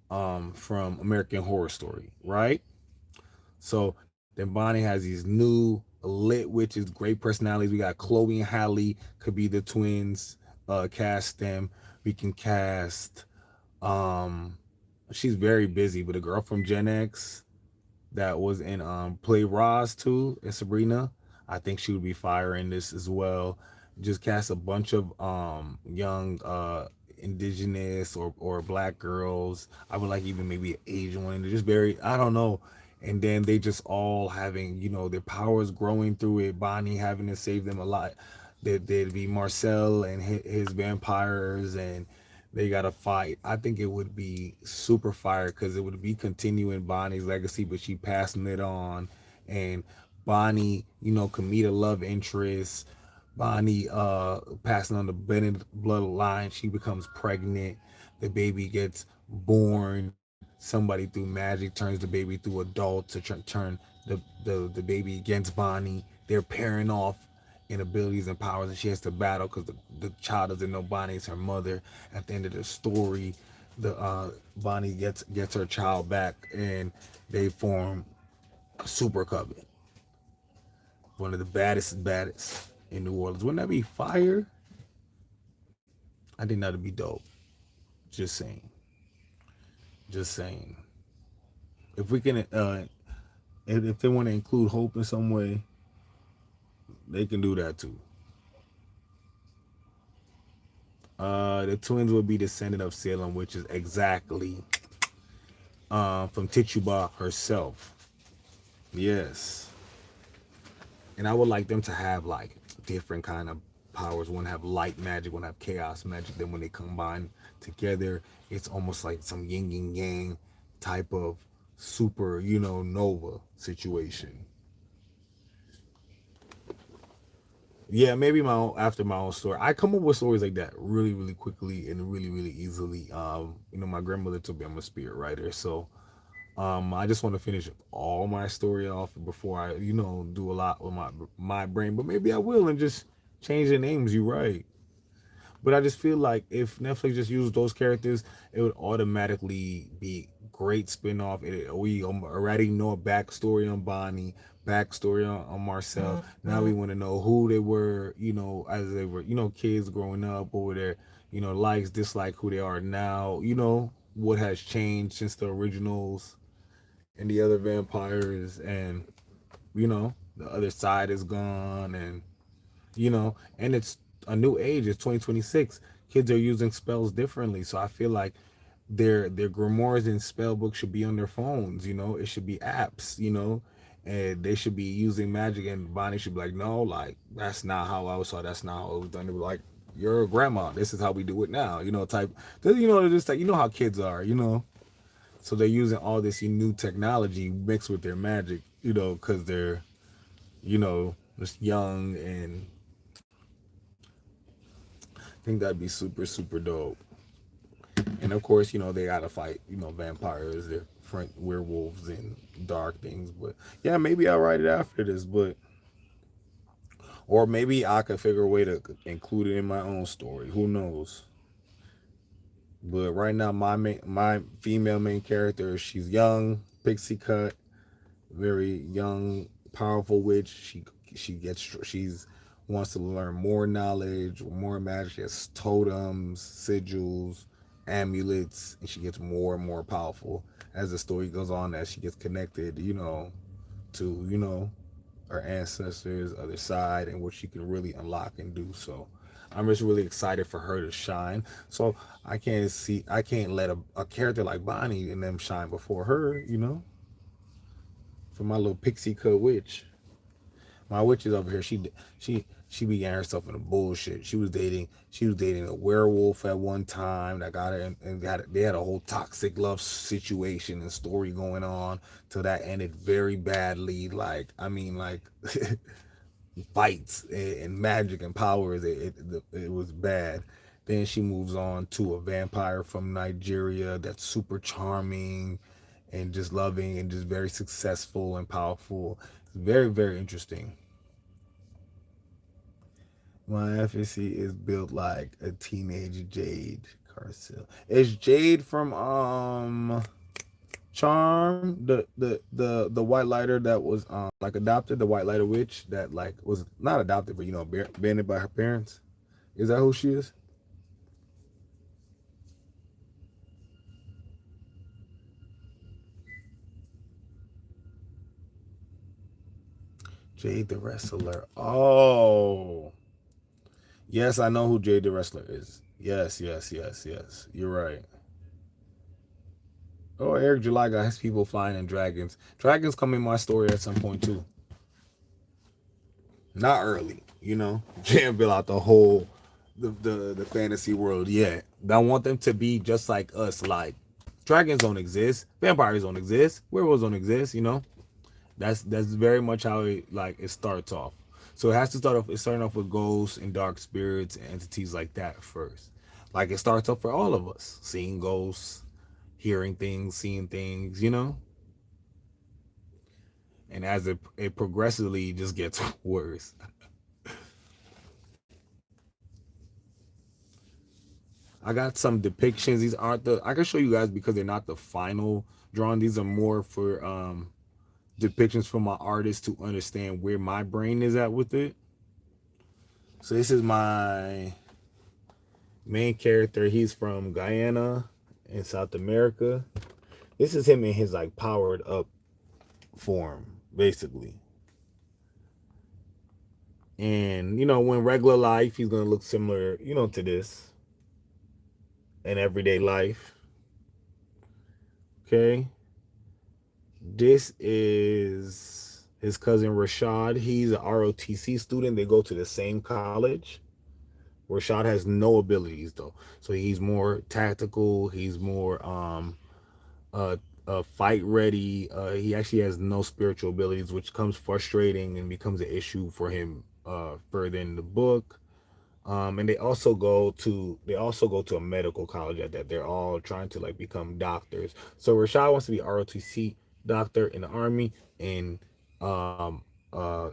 from American Horror Story, right? So then Bonnie has these new lit witches, great personalities. We got Chloe and Halle could be the twins. Cast them. We can cast. Um, she's very busy, but a girl from Gen X that was in Play Roz too, and Sabrina. I think she would be fire in this as well. Just cast a bunch of young indigenous or black girls. I would like even maybe an Asian one. They're just very, I don't know. And then they just all having, their powers growing through it. Bonnie having to save them a lot. There'd be Marcel and his vampires, and they got to fight. I think it would be super fire because it would be continuing Bonnie's legacy, but she passing it on. And Bonnie, can meet a love interest. Bonnie passing on the Bennett bloodline. She becomes pregnant. The baby gets born. Somebody through magic turns the baby through adult to turn the baby against Bonnie. They're pairing off in abilities and powers, and she has to battle because the child doesn't know Bonnie is her mother. At the end of the story, the Bonnie gets her child back, and they form a super coven, one of the baddest in New Orleans. Wouldn't that be fire? I think that'd be dope. Just saying. Just saying. If we can, if they want to include hope in some way, they can do that too. The twins would be descendant of Salem, which is exactly from Tituba herself. Yes. And I would like them to have like different kind of powers. One have light magic, one have chaos magic. Then when they combine together, it's almost like some yin and yang type of super, nova situation. Yeah, maybe my own after my own story. I come up with stories like that really, really quickly and really, really easily. My grandmother told me I'm a spirit writer, so I just want to finish all my story off before I, do a lot with my brain. But maybe I will and just change the names. You right. But I just feel like if Netflix just used those characters, it would automatically be great spinoff. We already know a backstory on Bonnie, backstory on Marcel. Now we want to know who they were, as they were, kids growing up, or their, likes, dislike, who they are now, what has changed since the originals and the other vampires, and the other side is gone, and it's a new age. It's 2026. Kids are using spells differently, so I feel like their grimoires and spell books should be on their phones. It should be apps. And they should be using magic. And Bonnie should be like, no, like that's not how I was taught. That's not how it was done. They were like, you're a grandma. This is how we do it now. Type. Just like how kids are. So they're using all this new technology mixed with their magic. Because they're just young, and I think that'd be super, super dope. And of course, they gotta fight, vampires, they're front werewolves and dark things. But yeah, maybe I'll write it after this, or maybe I could figure a way to include it in my own story. Who knows? But right now, my female main character, she's young, pixie cut, very young, powerful witch. She's wants to learn more knowledge, more magic. She has totems, sigils, amulets, and she gets more and more powerful as the story goes on. As she gets connected, to her ancestors, other side, and what she can really unlock and do. So I'm just really excited for her to shine. So I can't let a character like Bonnie and them shine before her. For my little pixie cut witch. My witch is over here. She began herself in a bullshit. She was dating a werewolf at one time that got her, they had a whole toxic love situation and story going on till that ended very badly. Like, I mean, like fights and magic and powers. It was bad. Then she moves on to a vampire from Nigeria that's super charming and just loving and just very successful and powerful. It's very, very interesting. My FSC is built like a teenage Jade Carcel. Is Jade from Charm, the white lighter that was like adopted, the white lighter witch that like was not adopted but abandoned by her parents? Is that who she is? Jade the Wrestler. Oh. Yes, I know who Jade the Wrestler is. Yes, yes, yes, yes. You're right. Oh, Eric July got his people flying in dragons. Dragons come in my story at some point too. Not early, Can't build out the whole the fantasy world yet. I want them to be just like us. Like dragons don't exist, vampires don't exist, werewolves don't exist. That's very much how it starts off. So it has to start off. It's starting off with ghosts and dark spirits and entities like that first. Like it starts off for all of us, seeing ghosts, hearing things, seeing things. And as it progressively just gets worse. I got some depictions. These aren't I can show you guys because they're not the final drawing. These are more for depictions from my artist to understand where my brain is at with it. So this is my main character. He's from Guyana in South America. This is him in his like powered up form, basically. And when regular life, he's gonna look similar, to this in everyday life. Okay. This is his cousin Rashad. He's a ROTC student. They go to the same college. Rashad has no abilities though, so he's more tactical. He's more uh, fight ready. He actually has no spiritual abilities, which comes frustrating and becomes an issue for him further in the book. And they also go to a medical college at that. They're all trying to like become doctors. So Rashad wants to be ROTC doctor in the army, and um, uh,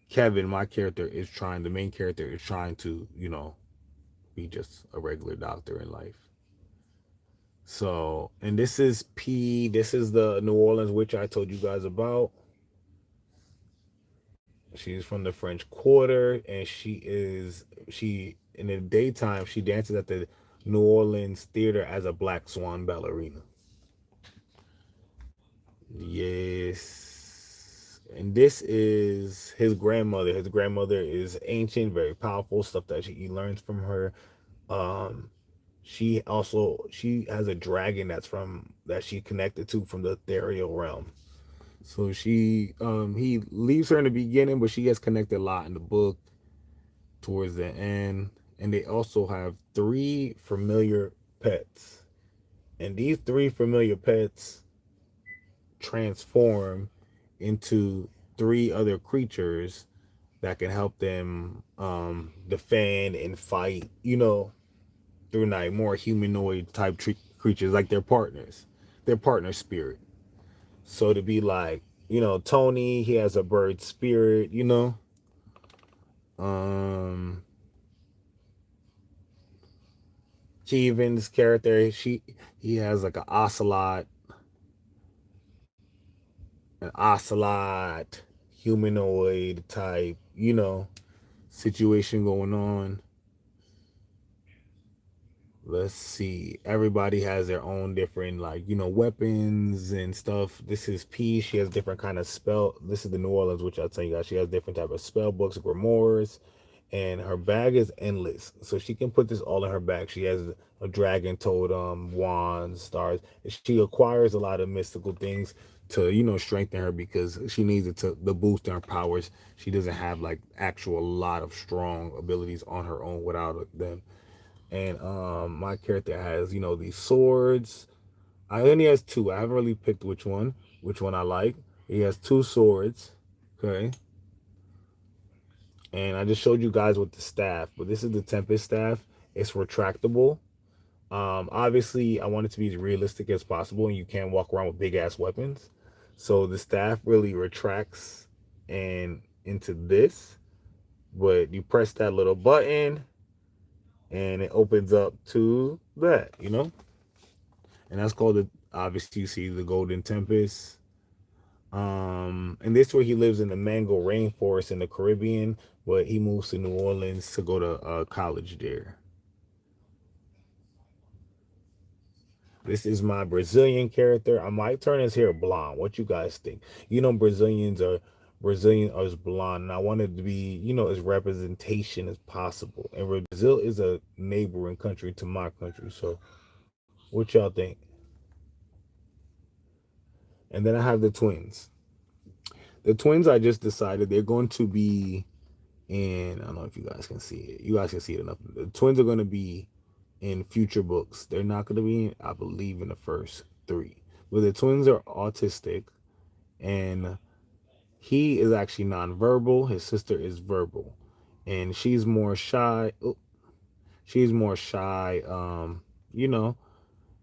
Kevin, my character, is trying. The main character is trying to, be just a regular doctor in life. So, and this is P. This is the New Orleans witch I told you guys about. She's from the French Quarter, and she in the daytime she dances at the New Orleans theater as a black swan ballerina. Yes. And this is his grandmother. His grandmother is ancient, very powerful, stuff that he learns from her. Um she has a dragon that she connected to from the ethereal realm. So he leaves her in the beginning, but she gets connected a lot in the book towards the end. And they also have three familiar pets. And these three familiar pets transform into three other creatures that can help them defend and fight, through like more humanoid type creatures, like their partner spirit. So to be like, Tony, he has a bird spirit, Um, Keevan's character, he has like an ocelot humanoid type, situation going on. Let's see. Everybody has their own different like, weapons and stuff. This is P. She has different kind of spell. This is the New Orleans, which I'll tell you guys. She has different type of spell books, grimoires, and her bag is endless. So she can put this all in her bag. She has a dragon totem, wands, stars. She acquires a lot of mystical things to, strengthen her because she needs it to the boost in her powers. She doesn't have like actual lot of strong abilities on her own without them. And my character has, these swords. I only has two. I haven't really picked which one I like. He has two swords. Okay. And I just showed you guys with the staff, but this is the Tempest staff. It's retractable. Obviously, I want it to be as realistic as possible, and you can't walk around with big ass weapons. So the staff really retracts and into this, but you press that little button, and it opens up to that. And that's called obviously you see the Golden Tempest. And this where he lives in the mango rainforest in the Caribbean, but he moves to New Orleans to go to college there. This is my Brazilian character. I might turn his hair blonde. What you guys think? Brazilian is blonde, and I wanted to be, as representation as possible. And Brazil is a neighboring country to my country. So what y'all think? And then I have the twins. The twins, I just decided they're going to be in. I don't know if you guys can see it. You guys can see it enough. The twins are going to be in future books. They're not going to be, I believe, in the first three. But the twins are autistic, and he is actually nonverbal. His sister is verbal, and she's more shy. She's more shy. You know,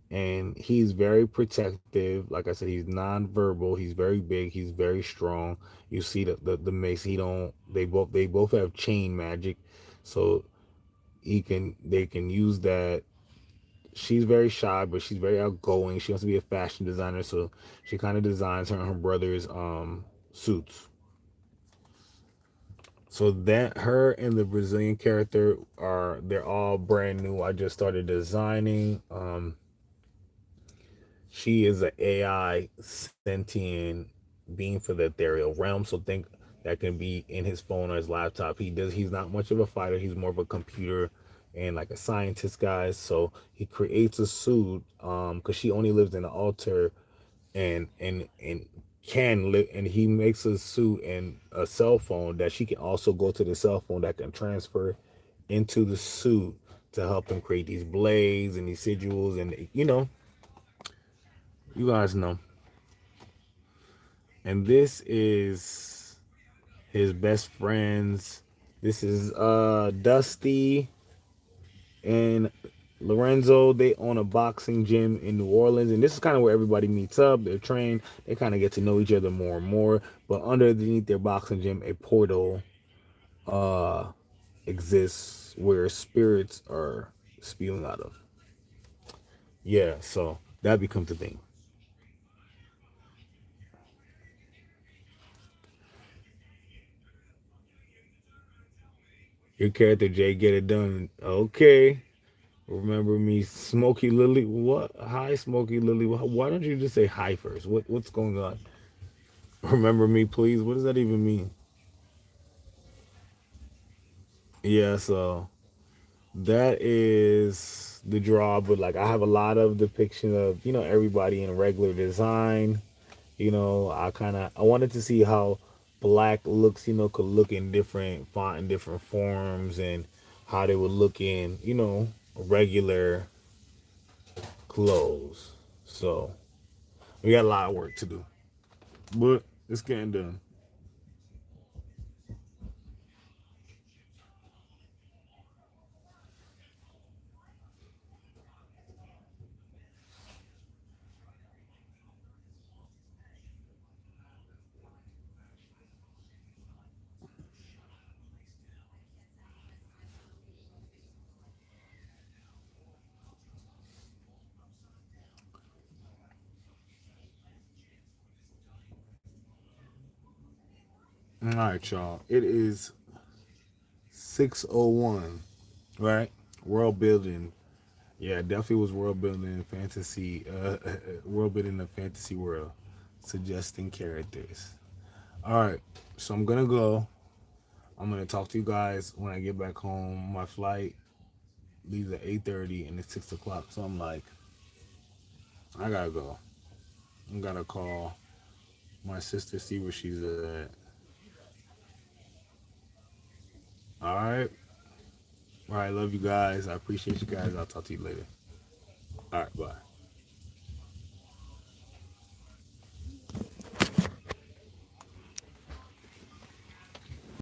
and he's very protective. Like I said, he's non-verbal. He's very big. He's very strong. You see the mace. He don't. They both have chain magic, so they can use that. She's very shy, but she's very outgoing. She wants to be a fashion designer, so she kind of designs her and her brother's suits. So that her and the Brazilian character they're all brand new. I just started designing. She is an AI sentient being for the ethereal realm. So think that can be in his phone or his laptop. He's not much of a fighter. He's more of a computer and like a scientist guy. So he creates a suit because she only lives in an altar, and can live, and he makes a suit and a cell phone that she can also go to the cell phone that can transfer into the suit to help him create these blades and these sigils, and you guys know. And this is his best friends. This is Dusty and Lorenzo. They own a boxing gym in New Orleans, and this is kind of where everybody meets up. They're trained. They kind of get to know each other more and more. But underneath their boxing gym, a portal exists where spirits are spewing out of. Yeah, so that becomes the thing. Your character Jay, get it done. Okay. Remember me, Smoky Lily. What? Hi, Smoky Lily. Why don't you just say hi first? What's going on? Remember me, please. What does that even mean? Yeah, so that is the draw. But like, I have a lot of depiction of everybody in regular design. I wanted to see how black looks. Could look in different font and different forms, and how they would look in regular clothes. So we got a lot of work to do, but it's getting done. All right, y'all. It is 6:01. Right? World building. Yeah, definitely was world building fantasy. World building the fantasy world, suggesting characters. All right, so I'm gonna go. I'm gonna talk to you guys when I get back home. My flight leaves at 8:30 and it's 6 o'clock. So I'm like, I gotta go. I gotta call my sister, see where she's at. All right. All right. Love you guys. I appreciate you guys. I'll talk to you later. All right. Bye.